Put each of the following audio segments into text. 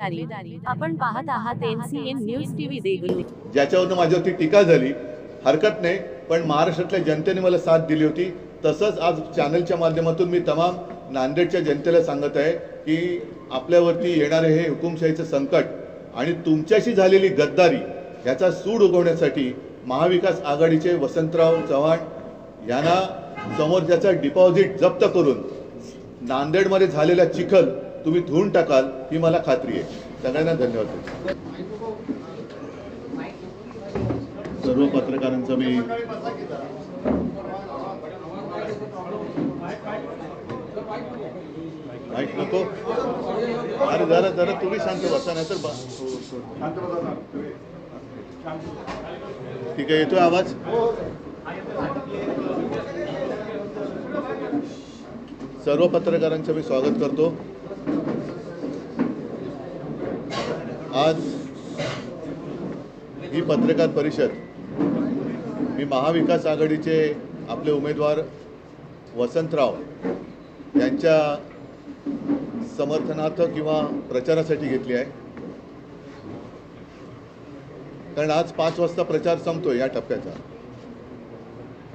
आपण पाहत आहात NCN न्यूज टीव्ही देगलूर। ज्याच्यावरून माझ्यावरती टीका झाली, हरकत नाही, पण महाराष्ट्रातल्या जनतेने मला साथ दिली होती। तसंच आज चॅनलच्या माध्यमातून मी तमाम नांदेडच्या जनतेला सांगत आहे की आपल्यावरती येणारे हे हुकुमशाहीचं संकट आणि तुमच्याशी झालेली गद्दारी याचा सूड उगवण्यासाठी महाविकास आघाडीचे वसंतराव चव्हाण यांना समोर त्याचा डिपॉझिट जप्त करून नांदेडमध्ये झालेला चिखल तुम्ही धुवून टाकाल ही मला खात्री आहे। सगळ्यांना धन्यवाद। सर्व पत्रकारांचा मी माईक नको, अरे जरा जरा तुम्ही शांत बसा, नाही तर ठीक आहे, येतोय आवाज? सर्व पत्रकारांचं मी स्वागत करतो। आज ही पत्रकार परिषद मी महाविकास आघाडीचे आपले उमेदवार वसंतराव यांच्या समर्थनार्थ किंवा प्रचारासाठी घेतली आहे, कारण आज 5 वाजता प्रचार संपतोय या टप्प्याचा।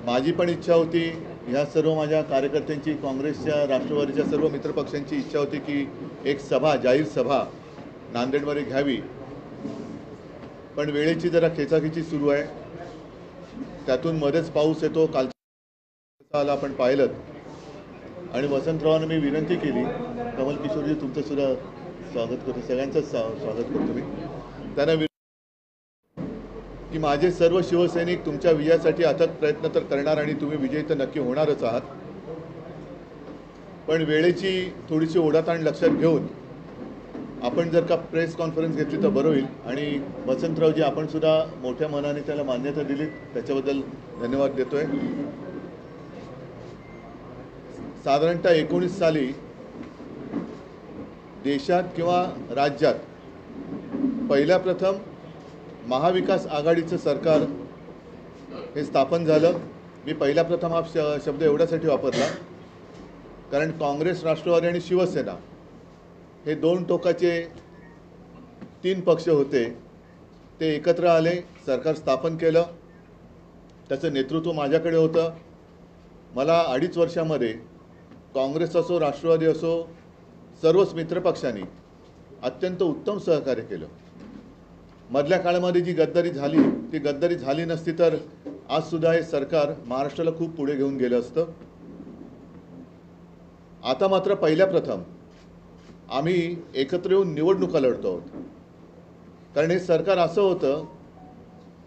माझी पण इच्छा होती, ह्या सर्व माझ्या कार्यकर्त्यांची, काँग्रेसच्या, राष्ट्रवादीच्या सर्व मित्रपक्षांची इच्छा होती की एक सभा, जाहीर सभा नांदेडमध्ये घ्यावी, पण वेळेची जरा खेचाखेची सुरू आहे। त्यातून मध्येच पाऊस येतो, काल आपण पाहिलं, आणि वसंतरावांना मी विनंती केली, कमल किशोरजी तुमचं सुद्धा स्वागत करतो, सगळ्यांचं स्वागत करतो मी, त्यांना की माझे सर्व शिवसैनिक तुमच्या विजयासाठी अथक प्रयत्न तर करणार आणि तुम्ही विजयी तर नक्की होणारच आहात, पण वेळेची थोडीशी ओढाताण लक्षात घेऊन आपण जर का प्रेस कॉन्फरन्स घेतली तर बरं होईल। आणि वसंतरावजी आपण सुद्धा मोठ्या मनाने त्याला मान्यता दिली, त्याच्याबद्दल धन्यवाद देतोय। साधारणतः 19 साली देशात किंवा राज्यात पहिल्या प्रथम महाविकास आघाडीचं सरकार हे स्थापन झालं। मी पहिल्या प्रथम हा शब्द एवढ्यासाठी वापरला कारण काँग्रेस, राष्ट्रवादी आणि शिवसेना हे 2 टोकाचे 3 पक्ष होते, ते एकत्र आले, सरकार स्थापन केलं, त्याचं नेतृत्व माझ्याकडे होतं। मला 2.5 वर्षामध्ये काँग्रेस असो, राष्ट्रवादी असो, सर्वच मित्रपक्षांनी अत्यंत उत्तम सहकार्य केलं। मधल्या काळामध्ये जी गद्दारी झाली ती गद्दारी झाली नसती तर आजसुद्धा हे सरकार महाराष्ट्राला खूप पुढे घेऊन गेलं असतं। आता मात्र पहिल्या प्रथम आम्ही एकत्र येऊन निवडणुका लढतो आहोत, कारण हे सरकार असं होतं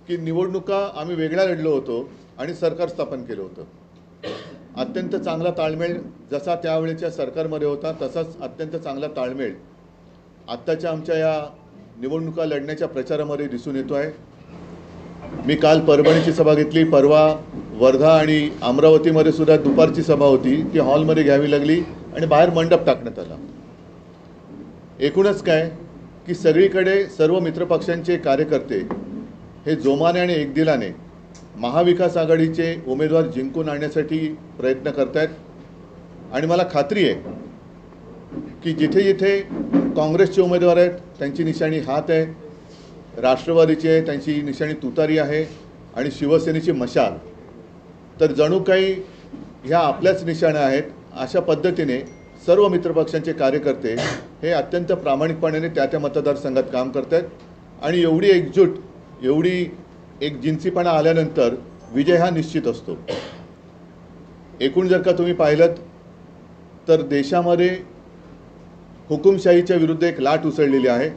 की निवडणुका आम्ही वेगळ्या लढलो होतो आणि सरकार स्थापन केलं होतं। अत्यंत चांगला ताळमेळ जसा त्यावेळेच्या सरकारमध्ये होता तसाच अत्यंत चांगला ताळमेळ आत्ताच्या आमच्या या निवडणुका लढण्याच्या प्रचारामध्ये दिसून येतो आहे। मी काल परभणीची सभा घेतली, परवा वर्धा आणि अमरावतीमध्ये सुद्धा दुपारची सभा होती, ती हॉलमध्ये घ्यावी लागली आणि बाहेर मंडप टाकण्यात आला। एकूणच काय की सगळीकडे सर्व मित्रपक्षांचे कार्यकर्ते हे जोमाने आणि एकदिलाने महाविकास आघाडीचे उमेदवार जिंकून आणण्यासाठी प्रयत्न करत आहेत, आणि मला खात्री आहे की जिथे जिथे काँग्रेसचे उमेदवार आहेत त्यांची निशाणी हात आहे, राष्ट्रवादीचे त्यांची निशाणी तुतारी आहे, आणि शिवसेनेची मशाल, तर जणू काही ह्या आपल्याच निशाण्या आहेत। अशा पद्धतीने सर्व मित्रपक्षांचे कार्यकर्ते हे अत्यंत प्रामाणिकपणे त्या मतदारसंघात काम करत आहेत, आणि एवढी एकजूट, एवढी एक जिन्सीपणा आल्यानंतर विजय हा निश्चित असतो। एकूण जर का तुम्ही पाहिलं तर देशामध्ये हुकुमशाहीच्या विरुद्ध एक लाट उसळलेली आहे,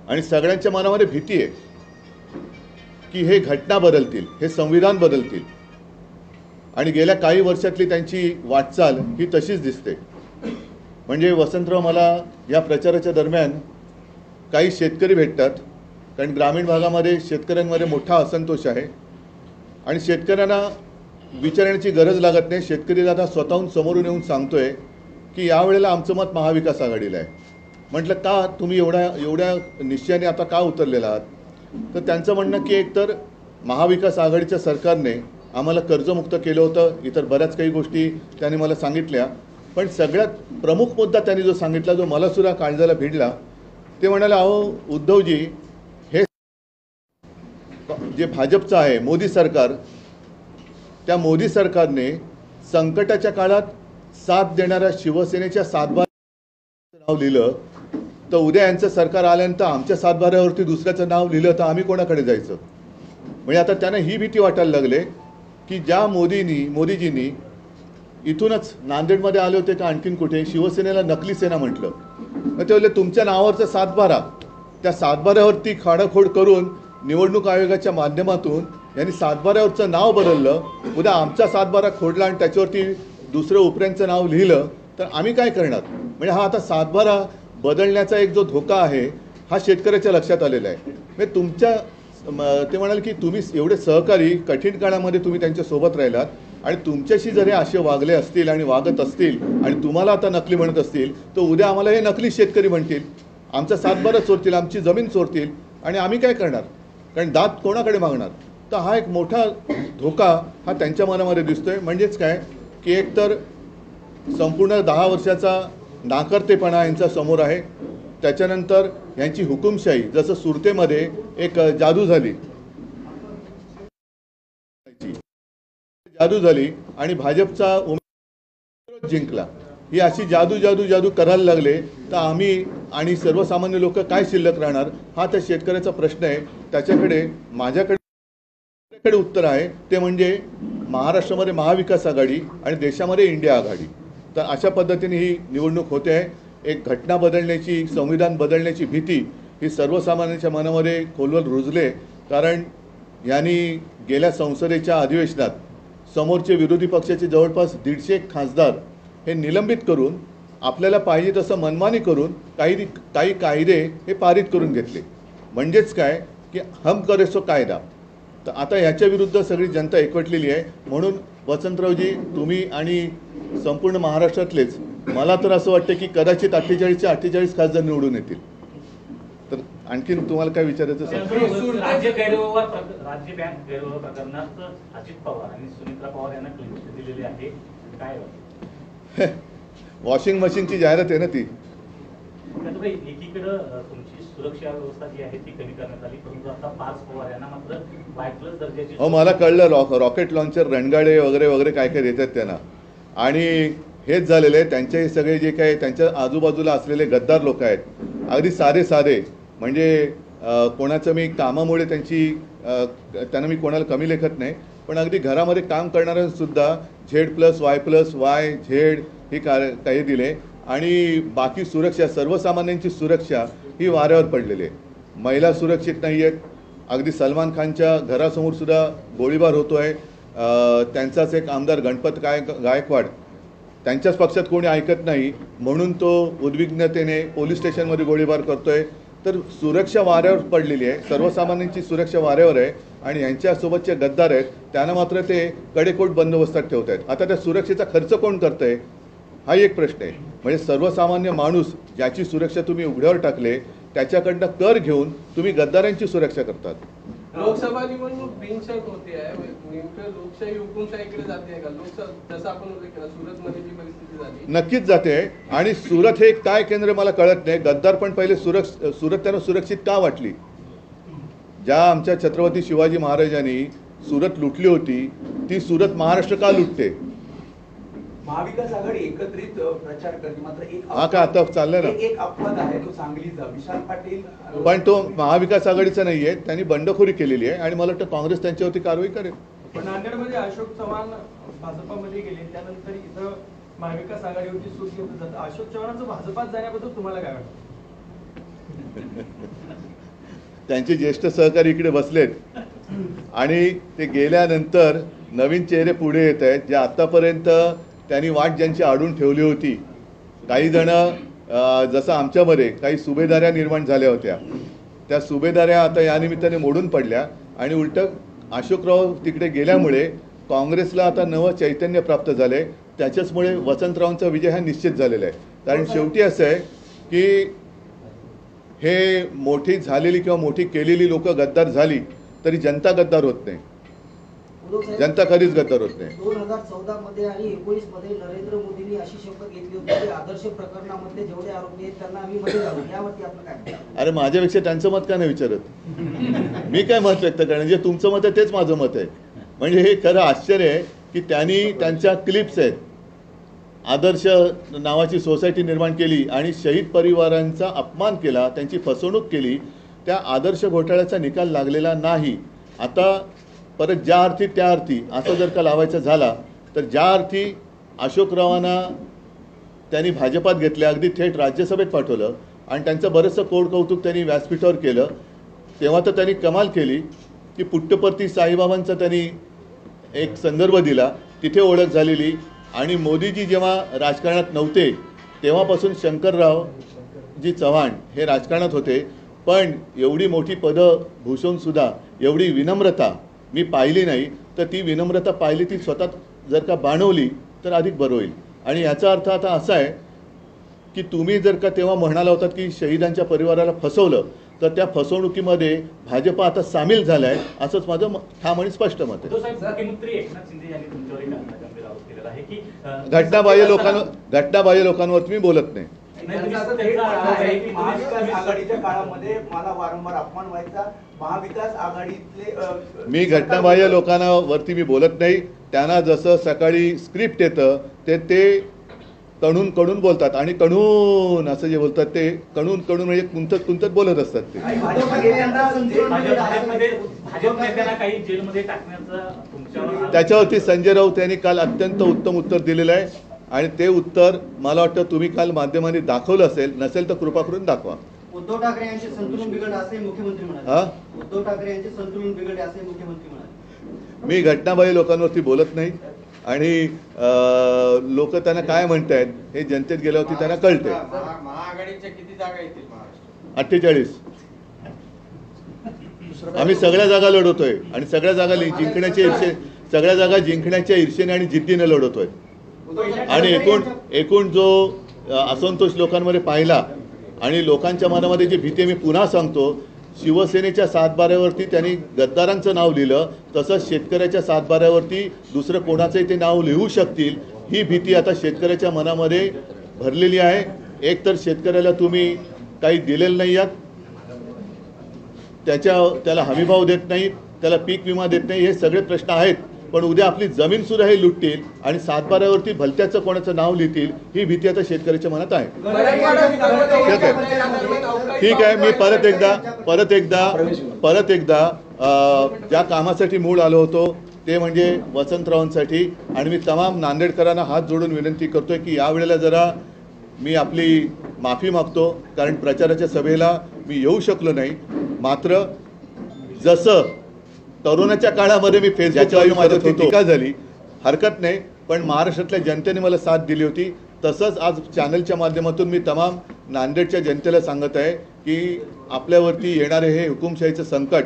आणि सगळ्यांच्या मनामध्ये भीती आहे की हे घटना बदलतील, हे संविधान बदलतील, आणि गेल्या काही वर्षातली त्यांची वाटचाल ही तशीच दिसते। म्हणजे वसंतराव, मला या प्रचाराच्या दरम्यान काही शेतकरी भेटतात, कारण ग्रामीण भागामध्ये शेतकऱ्यांमध्ये मोठा असंतोष आहे, आणि शेतकऱ्यांना विचारण्याची गरज लागत नाही, शेतकरी आता स्वतःहून समोरून येऊन सांगतोय की यावेळेला आमचं मत महाविकास आघाडीला आहे। म्हटलं का तुम्ही एवढ्या निश्चयाने आता का उतरलेला आहात? तर त्यांचं म्हणणं की एकतर महाविकास आघाडीच्या सरकारने आम्हाला कर्जमुक्त केलं होतं, इतर बऱ्याच काही गोष्टी त्यांनी मला सांगितल्या, पण सगळ्यात प्रमुख मुद्दा त्यांनी जो सांगितला, जो मला सुद्धा काळजाला भिडला, ते म्हणाले, अहो उद्धवजी, हे जे भाजपचं आहे मोदी सरकार, त्या मोदी सरकारने संकटाच्या काळात साथ देणाऱ्या शिवसेनेच्या सातबाऱ्याचं नाव लिहिलं, तर उद्या यांचं सरकार आल्यानंतर आमच्या सातबाऱ्यावरती दुसऱ्याचं नाव लिहिलं तर आम्ही कोणाकडे जायचं? म्हणजे आता त्यांना ही भीती वाटायला लागले की ज्या मोदीजींनी इथूनच नांदेडमध्ये आले होते का आणखीन कुठे शिवसेनेला नकली सेना म्हटलं, मग ते बोलले तुमच्या नावावरचा सातबारा, त्या सातबाऱ्यावरती खाडाखोड करून निवडणूक आयोगाच्या माध्यमातून यांनी सातबाऱ्यावरचं नाव बदललं, उद्या आमचा सातबारा खोडला आणि त्याच्यावरती दुसरं उपऱ्यांचं नाव लिहिलं तर आम्ही काय करणार? म्हणजे हा आता सातबारा बदलण्याचा एक जो धोका आहे हा शेतकऱ्याच्या लक्षात आलेला आहे. म्हणजे ते म्हणाल की तुम्ही एवढे सहकारी कठीण काळामध्ये तुम्ही त्यांच्यासोबत राहिलात आणि तुमच्याशी जर हे असे वागले असतील आणि वागत असतील आणि तुम्हाला आता नकली म्हणत असतील तर उद्या आम्हाला हे नकली शेतकरी म्हणतील, आमचा सातबारा चोरतील, आमची जमीन चोरतील आणि आम्ही काय करणार? कारण दात कोणाकडे मागणार? तर हा एक मोठा धोका हा त्यांच्या मनामध्ये दिसतोय. म्हणजेच काय की एकतर संपूर्ण 10 वर्षाचा नाकर्तेपणा यांच्या समोर आहे, त्याच्यानंतर यांची हुकुमशाही, जसं सुरतेमध्ये एक जादू झाली आणि भाजपचा उमेदवार जिंकला, ही अशी जादू करायला लागले तर आम्ही आणि सर्वसामान्य लोक काय शिल्लक राहणार? हा त्या शेतकऱ्याचा प्रश्न आहे. त्याच्याकडे माझ्याकडे उत्तर आहे, ते म्हणजे महाराष्ट्रामध्ये महाविकास आघाडी आणि देशामध्ये इंडिया आघाडी. तर अशा पद्धतीने ही निवडणूक होते आहे. एक घटना बदलण्याची, संविधान बदलण्याची भीती ही सर्वसामान्यांच्या मनामध्ये खोलवर रुजले, कारण यांनी गेल्या संसदेच्या अधिवेशनात समोरचे विरोधी पक्षाचे जवळपास 150 खासदार हे निलंबित करून आपल्याला पाहिजे तसं मनमानी करून काही कायदे हे पारित करून घेतले. म्हणजेच काय की हम करे सो कायदा. तर आता याच्या विरुद्ध सगळी जनता एकवटलेली आहे. म्हणून वसंतरावजी, तुम्ही आणि संपूर्ण महाराष्ट्रातलेच, मला तर असं वाटतं की कदाचित 48च्या 48 खासदार निवडून येतील. तर आणखीन तुम्हाला काय विचारायचं सांगा. राज्य बँक गैरव्यवहार प्रकरणात अजित पवार आणि सुनित्रा पवार यांना क्लीन चिट दिलेली आहे, काय वॉशिंग मशीनची जाहिरात आहे ना ती. एकीकडे तुमची सुरक्षा व्यवस्था जी आहे ती कमी करण्यात आली, परंतु आता 5 पवार यांना मात्र Y+ दर्जाची. हो, मला कळलं, रॉकेट लॉन्चर, रणगाडे वगैरे वगैरे काय काय देतात त्यांना. आणि हेच झालेलं आहे, त्यांचे सगळे जे काही त्यांच्या आजूबाजूला असलेले गद्दार लोक आहेत, अगदी साधे म्हणजे कोणाचं मी कामामुळे त्यांना मी कोणाला कमी लेखत नाही, पण अगदी घरामध्ये काम करणाऱ्यांसुद्धा Z+Y+Y ही काही दिले. आणि बाकी सुरक्षा, सर्वसामान्यांची सुरक्षा ही वाऱ्यावर पडलेली आहे. महिला सुरक्षित नाही आहेत. अगदी सलमान खानच्या घरासमोरसुद्धा गोळीबार होतो आहे. त्यांचाच एक आमदार गणपत गायकवाड, त्यांच्याच पक्षात कोणी ऐकत नाही म्हणून तो उद्विग्नतेने पोलीस स्टेशनमध्ये गोळीबार करतो आहे. तर सुरक्षा वाऱ्यावर पडलेली आहे, सर्वसामान्यांची सुरक्षा वाऱ्यावर आहे. आणि यांच्यासोबतचे गद्दार आहेत त्यांना मात्र ते कडेकोट बंदोबस्तात ठेवत आहेत. आता त्या सुरक्षेचा खर्च कोण करतं आहे हा एक प्रश्न आहे. म्हणजे सर्वसामान्य माणूस ज्याची सुरक्षा तुम्ही उघड्यावर टाकले त्याच्याकडनं कर घेऊन तुम्ही गद्दारांची सुरक्षा करतात. लोकसभा निवडणूक बिनशर्त होते आहे, नेमकं लोकशाही हुकुमशाहीकडे जाते का? जसं आपण सुरतमध्ये जी परिस्थिती झाली, नक्कीच जाते. आणि सुरत हे काय केंद्र मला कळत नाही. गद्दार पण पहिले सुरत त्यांना सुरक्षित का वाटली? ज्या आमच्या छत्रपती शिवाजी महाराजांनी सुरत लुटली होती ती सुरत महाराष्ट्र का लुटते? महाविकास आघाडी एकत्रित प्रचार करते, मात्र हा का आता चाललंय ना, एक अपवाद आहे तो सांगलीचा. विशाल पाटील, पण तो महाविकास आघाडीचा नाहीये, त्यांनी बंडखोरी केलेली आहे आणि मला वाटतं काँग्रेस त्यांच्यावरती कारवाई करेल. पण नांदेडमध्ये अशोक चव्हाण भाजपामध्ये गेले, त्यानंतर इथं महाविकास आघाडीवरती सूट घेतलं जातं. अशोक चव्हाणांचं भाजपात जाण्याबद्दल तुम्हाला काय वाटतं? त्यांचे ज्येष्ठ सहकारी इकडे बसलेत आणि ते गेल्यानंतर नवीन चेहरे पुढे येत आहेत, जे आतापर्यंत त्यांनी वाट ज्यांची आडून ठेवली होती. काही जण जसं आमच्यामध्ये काही सुभेदाऱ्या निर्माण झाल्या होत्या, त्या सुभेदाऱ्या आता या निमित्ताने मोडून पडल्या आणि उलटं अशोकराव तिकडे गेल्यामुळे काँग्रेसला आता नवं चैतन्य प्राप्त झाले. त्याच्याचमुळे वसंतरावांचा विजय हा निश्चित झालेला आहे. कारण शेवटी असं आहे की हे मोठी झालेली किंवा मोठी केलेली लोक गद्दार झाली तरी जनता गद्दार होत नाही. जनता कधीच गद्दार होत नाही. 2014 मध्ये आणि 19 मध्ये नरेंद्र मोदींनी अशी शपथ घेतली होती की आदर्श प्रकरणामध्ये जेवढे आरोपी आहेत त्यांना आम्ही मध्ये घालू. यावरती आपलं काय? अरे माझ्यापेक्षा त्यांचं मत का नाही विचारत? मी काय मत व्यक्त करणार? जे तुमचं मत आहे तेच माझं मत आहे. म्हणजे हे खरं आश्चर्य आहे की त्यांनी त्यांच्या क्लिप्स आहेत, आदर्श नावाची सोसायटी निर्माण केली आणि शहीद परिवारांचा अपमान केला, त्यांची फसवणूक केली. त्या आदर्श घोटाळ्याचा निकाल लागलेला नाही. आता परत ज्या अर्थी त्या अर्थी असं जर का लावायचं झाला तर ज्या अर्थी अशोकरावांना त्यांनी भाजपात घेतल्या, अगदी थेट राज्यसभेत पाठवलं आणि त्यांचं बरंचसं कौतुक त्यांनी व्यासपीठावर केलं, तेव्हा तर त्यांनी कमाल केली की पुट्टपर्ती साईबाबांचा त्यांनी एक संदर्भ दिला, तिथे ओळख झालेली. आणि मोदीजी जेव्हा राजकारणात नव्हते तेव्हापासून शंकररावजी चव्हाण हे राजकारणात होते, पण एवढी मोठी पदं भूषवूनसुद्धा एवढी विनम्रता मी पाहिली नाही. तर ती विनम्रता पाहिली ती स्वतः जर का बाणवली तर अधिक बरं होईल. आणि याचा अर्थ आता असा आहे की तुम्ही जर का तेव्हा म्हणाला होतात की शहीदांच्या परिवाराला फसवलं, तर त्या फसवणुकीमध्ये भाजप आता सामील झाला आहे, असंच माझं ठाम आणि स्पष्ट मत आहे. उद्धव साहेब, मुख्यमंत्री एकनाथ शिंदे यांनी तुमच्यावर एक गंभीर आरोप केलेला आहे की घटनाबाह्य लोकांवरती मी बोलत नाही. महाविकास आघाडीच्या काळामध्ये मला वारंवार अपमान व्हायचा. महाविकास आघाडीतले मी घटनाबाह्य लोकांवरती मी बोलत नाही. त्यांना जसं सकाळी स्क्रिप्ट येतं ते कणून कणून बोलतात आणि कणून असं जे बोलतात ते कणून म्हणजे कुंतत बोलत असतात ते. त्याच्यावरती संजय राऊत यांनी काल अत्यंत उत्तम उत्तर दिलेलं आहे आणि ते उत्तर मला वाटतं तुम्ही काल माध्यमांनी दाखवलं असेल, नसेल तर कृपा करून दाखवा. उद्धव ठाकरे यांचे संतुलन बिघडले असे मुख्यमंत्री म्हणाले. उद्धव ठाकरे यांचे संतुलन बिघडले असे मुख्यमंत्री म्हणाले. मी घटनाबाह्य लोकांवरती बोलत नाही आणि लोक त्यांना काय म्हणतायत हे जनतेत गेल्यावरती त्यांना कळते. महाआघाडीच्या किती जागा येतील महाराष्ट्रात? 48. आम्ही सगळ्या जागा लढवतोय आणि सगळ्या जागा जिंकण्याच्या ईर्षेने आणि जिद्दीने लढवतोय. आणि एकूण जो असंतोष लोकांमध्ये पाहिला आणि लोकांच्या मनामध्ये जी भीती, मी पुन्हा सांगतो, शिवसेनेच्या सातबाऱ्यावरती त्यांनी गद्दारांचं नाव लिहिलं, तसंच शेतकऱ्याच्या सातबाऱ्यावरती दुसरं कोणाचंही ते नाव लिहू शकतील, ही भीती आता शेतकऱ्याच्या मनामध्ये भरलेली आहे. एक तर शेतकऱ्याला तुम्ही काही दिलेलं नाही आहात, त्याला हमीभाव देत नाही, त्याला पीक विमा देत नाही, हे सगळे प्रश्न आहेत. पण उद्या आपली जमीनसुद्धा हे लुटतील आणि सातबाऱ्यावरती भलत्याचं कोणाचं नाव लिहितील, ही भीती आता शेतकऱ्याच्या मनात आहे. ठीक आहे. मी परत एकदा ज्या कामासाठी मूळ आलो होतो ते म्हणजे वसंतरावांसाठी, आणि मी तमाम नांदेडकरांना हात जोडून विनंती करतोय की यावेळेला जरा मी आपली माफी मागतो, कारण प्रचाराच्या सभेला मी येऊ शकलो नाही. मात्र जसं तरुणाच्या काळामध्ये मी फेसबुकवर माझ्यावरती टीका झाली, हरकत नाही, पण महाराष्ट्रातल्या जनतेने मला साथ दिली होती, तसंच आज चॅनलच्या माध्यमातून मी तमाम नांदेडच्या जनतेला सांगत आहे की आपल्यावरती येणारे हे हुकुमशाहीचं संकट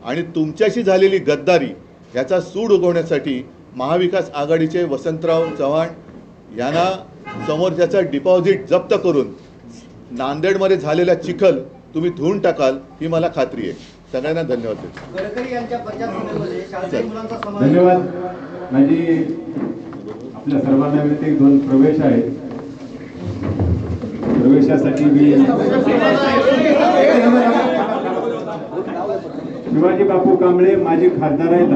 आणि तुमच्याशी झालेली गद्दारी याचा सूड उगवण्यासाठी महाविकास आघाडीचे वसंतराव चव्हाण यांना समोरच्याचा डिपॉझिट जप्त करून नांदेडमध्ये झालेला चिखल तुम्ही धुवून टाकाल ही मला खात्री आहे. सगळ्यांना धन्यवाद देतो. गडकरी यांच्या प्रचार सभेमध्ये शाळकरी मुलांचा समावेश. धन्यवाद. माझी आपल्या सर्वांना विनंती, 2 प्रवेश आहेत. प्रवेशासाठी मी शिवाजी बापू कांबळे माजी खासदार आहेत.